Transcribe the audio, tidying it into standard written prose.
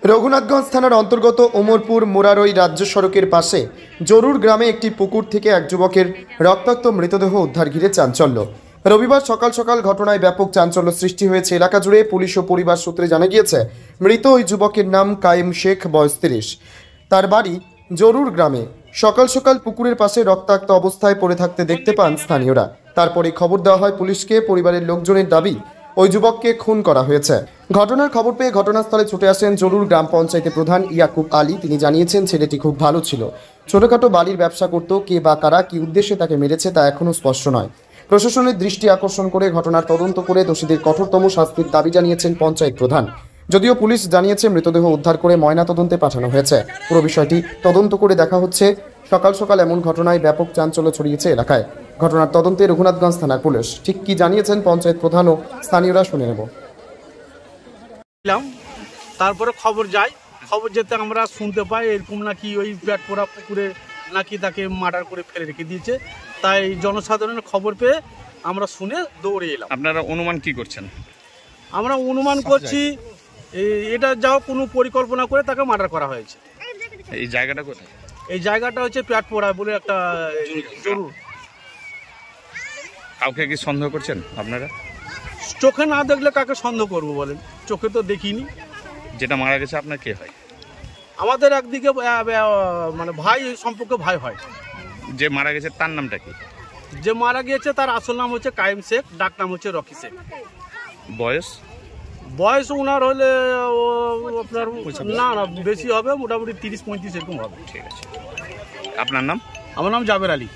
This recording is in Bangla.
রঘুনাথগঞ্জ থানার অন্তর্গত ওমরপুর মোরারই রাজ্য সড়কের পাশে জরুর গ্রামে একটি পুকুর থেকে এক যুবকের রক্তাক্ত মৃতদেহ উদ্ধার ঘিরে চাঞ্চল্য। রবিবার সকাল সকাল ঘটনায় ব্যাপক চাঞ্চল্য সৃষ্টি হয়েছে এলাকা জুড়ে। পুলিশ ও পরিবার সূত্রে জানা গিয়েছে, মৃত ওই যুবকের নাম কায়েম শেখ, বয়স 30। তার বাড়ি জরুর গ্রামে। সকাল সকাল পুকুরের পাশে রক্তাক্ত অবস্থায় পড়ে থাকতে দেখতে পান স্থানীয়রা। তারপরে খবর দেওয়া হয় পুলিশকে। পরিবারের লোকজনের দাবি, ওই যুবককে খুন করা হয়েছে। ঘটনার খবর পেয়ে ঘটনাস্থলে ছুটে আসেন জরুর গ্রাম পঞ্চায়েতের প্রধান ইয়াকুব আলী। তিনি জানিয়েছেন, ছেলেটি খুব ভালো ছিল, ছোটখাটো বালির ব্যবসা করত। কে বা কারা কি উদ্দেশ্যে তাকে মেরেছে তা এখনও স্পষ্ট নয়। প্রশাসনের দৃষ্টি আকর্ষণ করে ঘটনার তদন্ত করে দোষীদের কঠোরতম শাস্তির দাবি জানিয়েছেন পঞ্চায়েত প্রধান। যদিও পুলিশ জানিয়েছে মৃতদেহ উদ্ধার করে ময়নাতদন্তে পাঠানো হয়েছে। পুরো বিষয়টি তদন্ত করে দেখা হচ্ছে। সকাল সকাল এমন ঘটনায় ব্যাপক চাঞ্চল্য ছড়িয়েছে এলাকায়। ঘটনার তদন্তে রঘুনাথগঞ্জ থানার পুলিশ। ঠিক কি জানিয়েছেন পঞ্চায়েত প্রধান ও স্থানীয়রা শুনে নেব। তারপরে খবর যেতে আমরা শুনতে পাই এরকম নাকি ওই পেট পোড়া পুকুরে নাকি তাকে মার্ডার করে ফেলে রেখে দিয়েছে। তাই জনসাধারণের খবর পেয়ে আমরা শুনে দৌড়ে এলাম। আপনারা অনুমান কি করছেন? আমরা অনুমান করছি এটা যাও কোনো পরিকল্পনা করে তাকে মার্ডার করা হয়েছে। এই জায়গাটা কোথায়? এই জায়গাটা হচ্ছে পেট পোড়া বলে একটা জরুর। কাউকে কি সন্দেহ করছেন আপনারা? চোখে না দেখলে কাকে সন্দেহ করবো বলেন? চোখে তো দেখিনি। যেটা মারা গেছে আপনার কে হয়? আমাদের একদিকে মানে ভাই সম্পর্কে ভাই হয়। যে মারা গেছে তার নামটা কি? যে মারা গিয়েছে তার আসল নাম হচ্ছে কায়েম শেখ, ডাক নাম হচ্ছে রকি শেখ। বয়স ওনার হলে আপনার না বেশি হবে, মোটামুটি 30-35 এরকম হবে। ঠিক আছে। আপনার নাম? আমার নাম জাবের আলী।